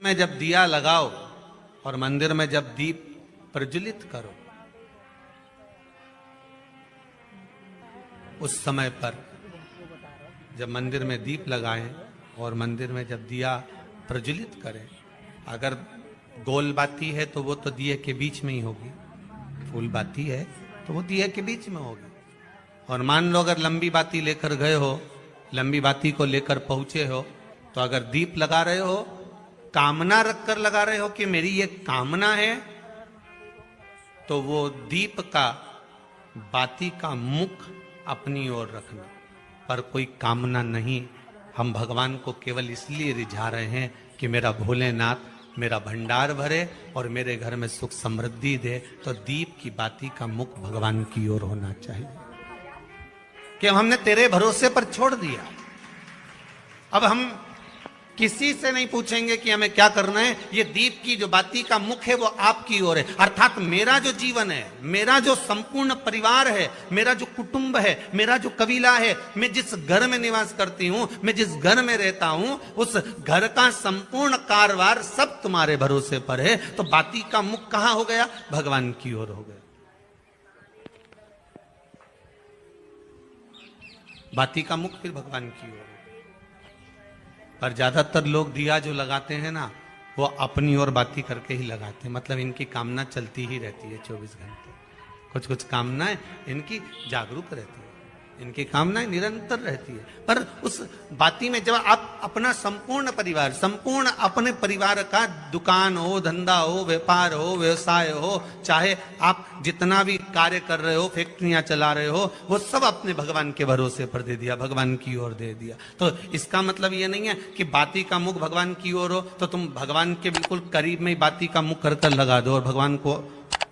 में जब दिया लगाओ और मंदिर में जब दीप प्रज्वलित करो, उस समय पर जब मंदिर में दीप लगाएं और मंदिर में जब दिया प्रज्वलित करें, अगर गोल बाती है तो वो तो दिए के बीच में ही होगी, फूल बाती है तो वो दिए के बीच में होगी। और मान लो अगर लंबी बाती लेकर गए हो, लंबी बाती को लेकर पहुंचे हो, तो अगर दीप लगा रहे हो, कामना रखकर लगा रहे हो कि मेरी ये कामना है, तो वो दीप का, बाती का मुख अपनी ओर रखना, पर कोई कामना नहीं। हम भगवान को केवल इसलिए रिझा रहे हैं कि मेरा भोलेनाथ मेरा भंडार भरे और मेरे घर में सुख समृद्धि दे। तो दीप की बाती का मुख भगवान की ओर होना चाहिए कि हमने तेरे भरोसे पर छोड़ दिया। अब हम किसी से नहीं पूछेंगे कि हमें क्या करना है, ये दीप की जो बाती का मुख है वो आपकी ओर है। अर्थात मेरा जो जीवन है, मेरा जो संपूर्ण परिवार है, मेरा जो कुटुंब है, मेरा जो कबीला है, मैं जिस घर में निवास करती हूं, मैं जिस घर में रहता हूं, उस घर का संपूर्ण कारभार सब तुम्हारे भरोसे पर है। तो बाती का मुख कहां हो गया? भगवान की ओर हो गया। बाती का मुख फिर भगवान की ओर। पर ज्यादातर लोग दिया जो लगाते हैं ना, वो अपनी ओर बाती करके ही लगाते हैं। मतलब इनकी कामना चलती ही रहती है 24 घंटे। कुछ कुछ कामनाएं इनकी जागरूक रहती है, इनकी कामनाएं निरंतर रहती है। पर उस बाती में जब आप अपना संपूर्ण परिवार, संपूर्ण अपने परिवार का, दुकान हो, धंधा हो, व्यापार हो, व्यवसाय हो, चाहे आप जितना भी कार्य कर रहे हो, फैक्ट्रियां चला रहे हो, वो सब अपने भगवान के भरोसे पर दे दिया, भगवान की ओर दे दिया। तो इसका मतलब ये नहीं है कि बाती का मुख भगवान की ओर हो तो तुम भगवान के बिल्कुल करीब में ही बाती का मुख कर लगा दो और भगवान को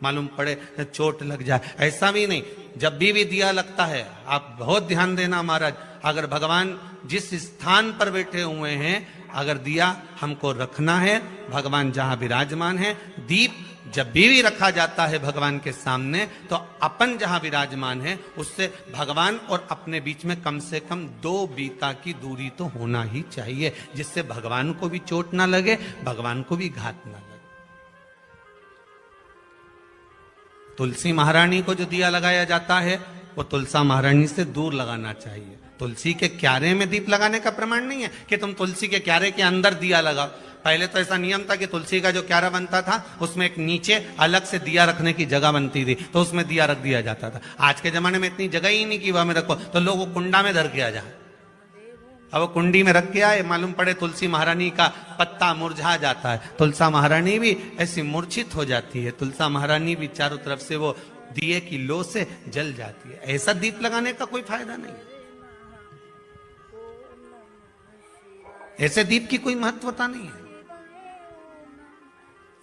मालूम पड़े चोट लग जाए, ऐसा भी नहीं। जब भी दिया लगता है, आप बहुत ध्यान देना महाराज, अगर भगवान जिस स्थान पर बैठे हुए हैं, अगर दिया हमको रखना है, भगवान जहां विराजमान है, दीप जब भी रखा जाता है भगवान के सामने, तो अपन जहां विराजमान है उससे भगवान और अपने बीच में कम से कम 2 बीता की दूरी तो होना ही चाहिए, जिससे भगवान को भी चोट ना लगे, भगवान को भी घात ना लगे। तुलसी महारानी को जो दिया लगाया जाता है वो तुलसा महारानी से दूर लगाना चाहिए। तुलसी के क्यारे में दीप लगाने का प्रमाण नहीं है कि तुम तुलसी के क्यारे के अंदर दिया लगाओ। पहले तो ऐसा नियम था कि तुलसी का जो क्यारा बनता था उसमें एक नीचे अलग से दिया रखने की जगह बनती थी, तो उसमें दिया रख दिया जाता था। आज के जमाने में इतनी जगह ही नहीं कि वहां में रखो, तो लोग वो कुंडा में धर के आ जाए। अब वो कुंडी में रख के आए, मालूम पड़े तुलसी महारानी का पत्ता मुरझा जाता है, तुलसा महारानी भी ऐसी मूर्छित हो जाती है, तुलसा महारानी भी चारों तरफ से वो दिए की लो से जल जाती है। ऐसा दीप लगाने का कोई फायदा नहीं, ऐसे दीप की कोई महत्वता नहीं है।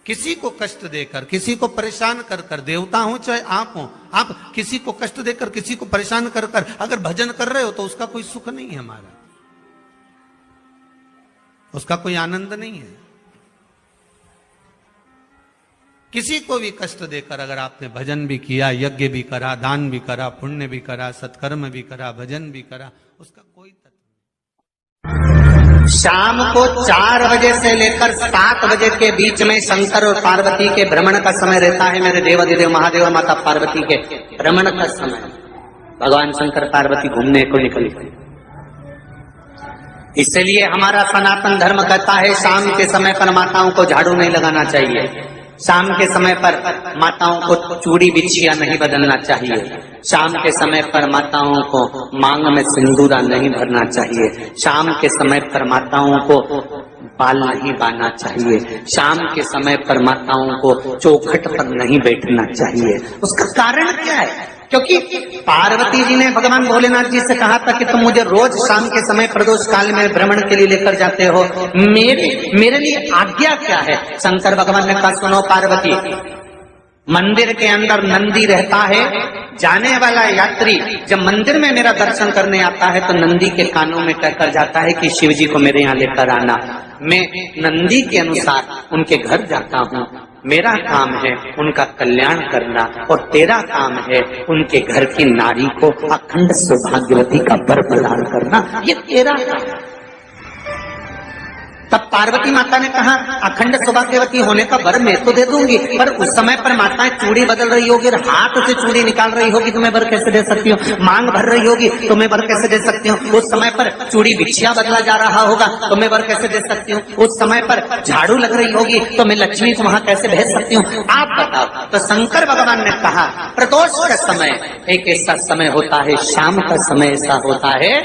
किसी को कष्ट देकर, किसी को परेशान कर कर, देवता हो चाहे आप हो, आप किसी को कष्ट देकर, किसी को परेशान कर कर अगर भजन कर रहे हो तो उसका कोई सुख नहीं है हमारा, उसका कोई आनंद नहीं है। किसी को भी कष्ट देकर अगर आपने भजन भी किया, यज्ञ भी करा, दान भी करा, पुण्य भी करा, सत्कर्म भी करा, भजन भी करा, उसका कोई तत्व नहीं। शाम को 4 बजे से लेकर 7 बजे के बीच में शंकर और पार्वती के भ्रमण का समय रहता है। मेरे देवाधिदेव महादेव और माता पार्वती के भ्रमण का समय, भगवान शंकर पार्वती घूमने को निकले। इसलिए हमारा सनातन धर्म कहता है शाम के समय पर माताओं को झाड़ू नहीं लगाना चाहिए, शाम के समय पर माताओं को चूड़ी बिछिया नहीं बदलना चाहिए, शाम के समय पर माताओं को मांग में सिंदूरा नहीं भरना चाहिए, शाम के समय पर माताओं को बाल नहीं बांधना चाहिए, शाम के समय पर माताओं को चौखट पर नहीं बैठना चाहिए। उसका कारण क्या है? क्योंकि पार्वती जी ने भगवान भोलेनाथ जी से कहा था कि तुम मुझे रोज शाम के समय प्रदोष काल में भ्रमण के लिए लेकर जाते हो, मेरे लिए आज्ञा क्या है? शंकर भगवान ने कहा सुनो पार्वती, मंदिर के अंदर नंदी रहता है, जाने वाला यात्री जब मंदिर में मेरा दर्शन करने आता है तो नंदी के कानों में कहकर जाता है कि शिव जी को मेरे यहाँ लेकर आना। मैं नंदी के अनुसार उनके घर जाता हूँ, मेरा काम है उनका कल्याण करना और तेरा काम है उनके घर की नारी को अखंड सौभाग्यवती का वर प्रदान करना, ये तेरा काम है। तब पार्वती माता ने कहा अखंड सौभाग्यवती होने का वर मैं तो दे दूंगी, पर उस समय पर माताएं चूड़ी बदल रही होगी, हाथ से चूड़ी निकाल रही होगी तो मैं वर कैसे दे सकती हूँ, मांग भर रही होगी तो मैं वर कैसे दे सकती हूँ, उस समय पर चूड़ी बिछिया बदला जा रहा होगा तो मैं वर कैसे दे सकती हूँ, उस समय पर झाड़ू लग रही होगी तो मैं लक्ष्मी को वहां कैसे भेज सकती हूँ, आप बताओ। तो शंकर भगवान ने कहा प्रदोष का समय एक ऐसा समय होता है, शाम का समय ऐसा होता है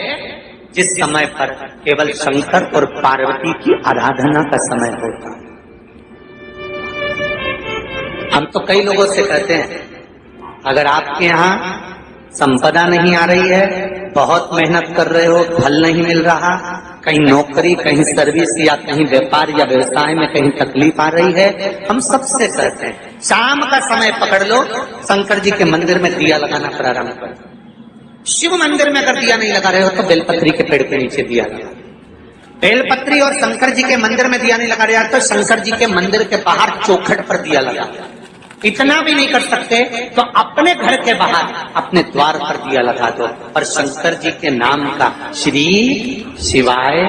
जिस समय पर केवल शंकर और पार्वती की आराधना का समय होता है। हम तो कई लोगों से कहते हैं अगर आपके यहाँ संपदा नहीं आ रही है, बहुत मेहनत कर रहे हो, फल नहीं मिल रहा, कहीं नौकरी, कहीं सर्विस या कहीं व्यापार या व्यवसाय में कहीं तकलीफ आ रही है, हम सबसे कहते हैं शाम का समय पकड़ लो, शंकर जी के मंदिर में दिया लगाना प्रारंभ करो। शिव मंदिर में अगर दिया नहीं लगा रहे हो तो बेलपत्री के पेड़ के नीचे दिया लगा। बेलपत्री और शंकर जी के मंदिर में दिया नहीं लगा रहे तो शंकर जी के मंदिर के बाहर चौखट पर दिया लगा। इतना भी नहीं कर सकते तो अपने घर के बाहर अपने द्वार पर दिया लगा दो और शंकर जी के नाम का श्री शिवाय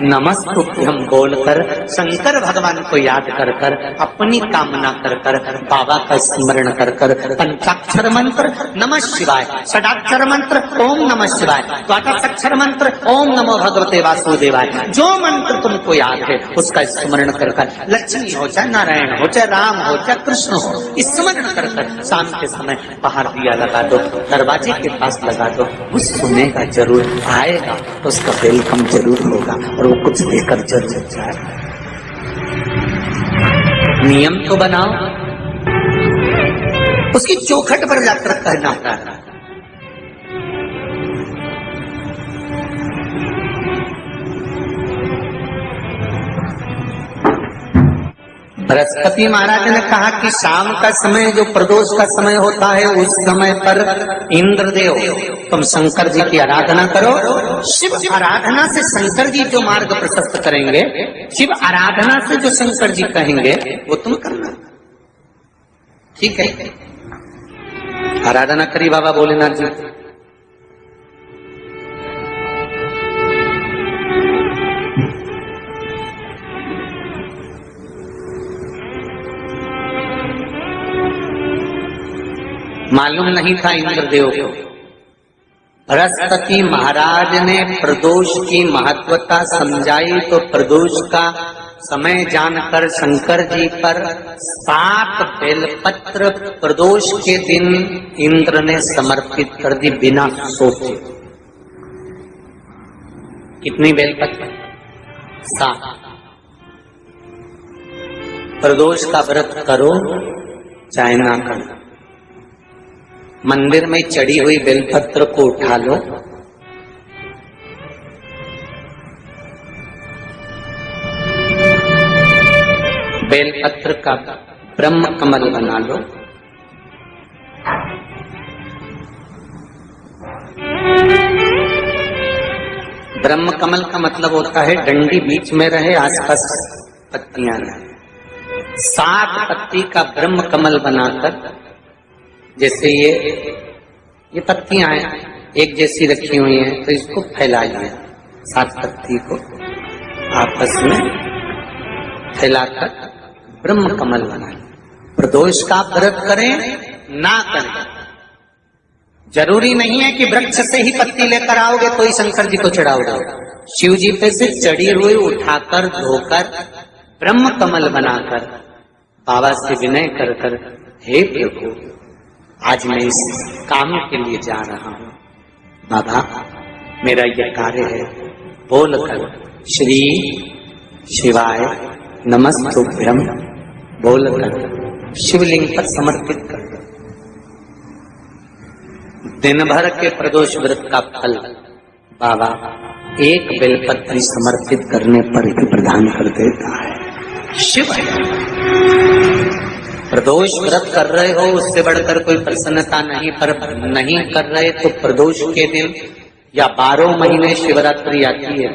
नमस्तुभ्यं बोलकर शंकर भगवान को याद कर कर अपनी कामना कर कर बाबा का स्मरण कर कर पंचाक्षर मंत्र नमः शिवाय, षडाक्षर मंत्र ओम नमः शिवाय, द्वादशाक्षर मंत्र ओम नमो भगवते वासुदेवाय, जो मंत्र तुमको याद है उसका स्मरण कर कर लक्ष्मी हो चाहे नारायण हो चाहे राम हो चाहे कृष्ण हो स्मरण कर कर शाम के समय बाहर दिया लगा दो, दरवाजे के पास लगा दो, वो सुनेगा जरूर, आएगा तो उसका वेलकम जरूर होगा और वो कुछ देकर जरूर जाएगा। नियम तो बनाओ, उसकी चौखट पर जाकर कहना है। बृहस्पति महाराज ने कहा कि शाम का समय जो प्रदोष का समय होता है उस समय पर इंद्रदेव तुम शंकर जी की आराधना करो। शिव आराधना से शंकर जी जो मार्ग प्रशस्त करेंगे, शिव आराधना से जो शंकर जी कहेंगे वो तुम करना, ठीक है। आराधना करी बाबा भोलेनाथ जी। मालूम नहीं था इंद्रदेव को। बृहस्पति महाराज ने प्रदोष की महत्वता समझाई तो प्रदोष का समय जानकर शंकर जी पर 7 बेलपत्र प्रदोष के दिन इंद्र ने समर्पित कर दी बिना सोचे। कितनी बेलपत्र? 7। प्रदोष का व्रत करो चाहे ना करो, मंदिर में चढ़ी हुई बेलपत्र को उठा लो, बेलपत्र का ब्रह्म कमल बना लो, ब्रह्म कमल का मतलब होता है डंडी बीच में रहे, आसपास पत्तियां रहे। 7 पत्ती का ब्रह्म कमल बनाकर, जैसे ये पत्तियां हैं एक जैसी रखी हुई हैं तो इसको फैलाइए, 7 पत्ती को आपस में फैलाकर ब्रह्म कमल बनाए। प्रदोष का व्रत करें ना करें, जरूरी नहीं है कि वृक्ष से ही पत्ती लेकर आओगे तो ही शंकर जी को चढ़ाओगे। शिव जी पे से चढ़ी हुई उठाकर धोकर ब्रह्म कमल बनाकर बाबा से विनय कर कर, हे प्रभु आज मैं इस काम के लिए जा रहा हूं, बाबा मेरा यह कार्य है, बोलकर श्री शिवाय नमस्तुभ्यं बोलकर शिवलिंग पर समर्पित कर दो। दिन भर के प्रदोष व्रत का फल बाबा एक बेलपत्री समर्पित करने पर ही प्रदान कर देता है। शिव प्रदोष व्रत कर रहे हो उससे बढ़कर कोई प्रसन्नता नहीं, पर नहीं कर रहे तो प्रदोष के दिन या 12 महीने शिवरात्रि आती है,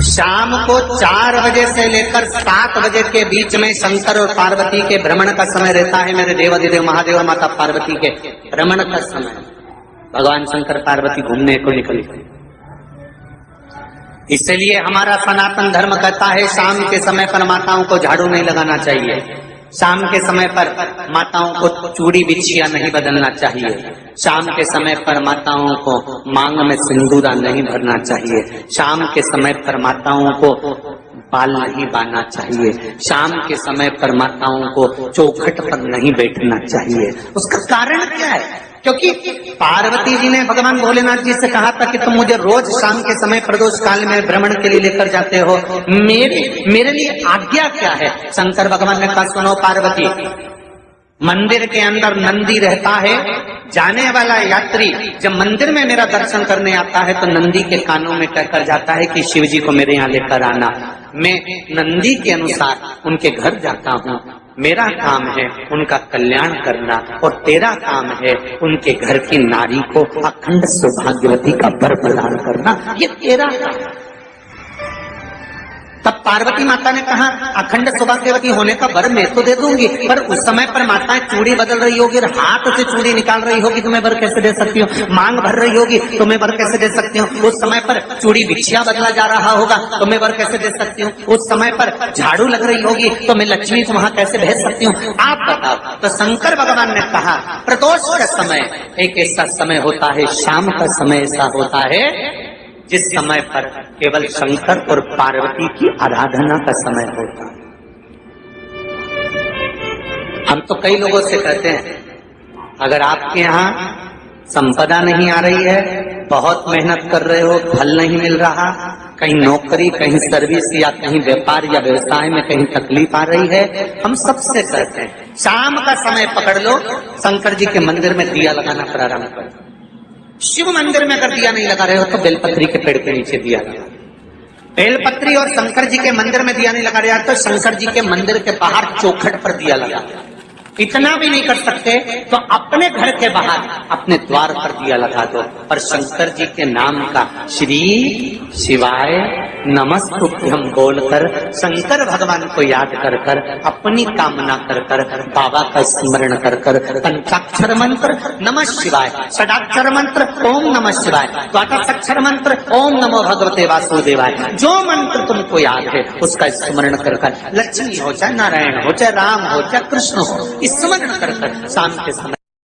शाम को 4 बजे से लेकर 7 बजे के बीच में शंकर और पार्वती के भ्रमण का समय रहता है। मेरे देवाधिदेव महादेव और माता पार्वती के भ्रमण का समय, भगवान शंकर पार्वती घूमने को निकले। इसलिए हमारा सनातन धर्म कहता है शाम के समय पर माताओं को झाड़ू नहीं लगाना चाहिए, शाम के समय पर माताओं को चूड़ी बिछिया नहीं बदलना चाहिए, शाम के समय पर माताओं को मांग में सिंदूरा नहीं भरना चाहिए, शाम के समय पर माताओं को बाल नहीं बांधना चाहिए, शाम के समय पर माताओं को चौखट पर नहीं बैठना चाहिए। उसका कारण क्या है? क्योंकि पार्वती जी ने भगवान भोलेनाथ जी से कहा था कि तुम मुझे रोज शाम के समय प्रदोष काल में भ्रमण के लिए लेकर जाते हो, मेरे लिए आज्ञा क्या है? शंकर भगवान ने कहा सुनो पार्वती, मंदिर के अंदर नंदी रहता है, जाने वाला यात्री जब मंदिर में मेरा दर्शन करने आता है तो नंदी के कानों में कहकर जाता है कि शिव जी को मेरे यहाँ लेकर आना। मैं नंदी के अनुसार उनके घर जाता हूँ, मेरा काम है उनका कल्याण करना और तेरा काम है उनके घर की नारी को अखंड सौभाग्यवती का वर प्रदान करना, ये तेरा काम है। तब पार्वती माता ने कहा अखंड सौभाग्यवती होने का वर मैं तो दे दूंगी, पर उस समय पर माताएं चूड़ी बदल रही होगी और हाथ से चूड़ी निकाल रही होगी तो मैं वर कैसे दे सकती हूँ? मांग भर रही होगी तो मैं वर कैसे दे सकती हूँ? उस समय पर चूड़ी बिछिया बदला जा रहा होगा तो मैं वर कैसे दे सकती हूँ? उस समय पर झाड़ू लग रही होगी तो मैं लक्ष्मी को वहां कैसे भेज सकती हूँ? आप बताओ। तो शंकर भगवान ने कहा प्रदोष का समय एक ऐसा समय होता है, शाम का समय ऐसा होता है जिस समय पर केवल शंकर और पार्वती की आराधना का समय होता है। हम तो कई लोगों से कहते हैं अगर आपके यहाँ संपदा नहीं आ रही है, बहुत मेहनत कर रहे हो, फल नहीं मिल रहा, कहीं नौकरी, कहीं सर्विस या कहीं व्यापार या व्यवसाय में कहीं तकलीफ आ रही है, हम सबसे कहते हैं शाम का समय पकड़ लो, शंकर जी के मंदिर में दिया लगाना प्रारंभ करो। शिव मंदिर में अगर दिया नहीं लगा रहे हो तो बेलपत्री के पेड़ के नीचे दिया लगा। बेलपत्री और शंकर जी के मंदिर में दिया नहीं लगा रहा तो शंकर जी के मंदिर के बाहर चौखट पर दिया लगा। इतना भी नहीं कर सकते तो अपने घर के बाहर अपने द्वार पर दिया लगा दो और शंकर जी के नाम का श्री शिवाय नमस्तुभ्यम बोलकर शंकर भगवान को याद कर कर अपनी कामना कर कर बाबा का स्मरण कर कर पंचाक्षर मंत्र नमः शिवाय, षडाक्षर मंत्र ओम नमः शिवाय, द्वादशाक्षर मंत्र ओम नमो भगवते वासुदेवाय, जो मंत्र तुमको याद है उसका स्मरण कर कर लक्ष्मी हो चाहे नारायण हो चाहे राम हो चाहे कृष्ण हो स्मरण कर कर शाम के समय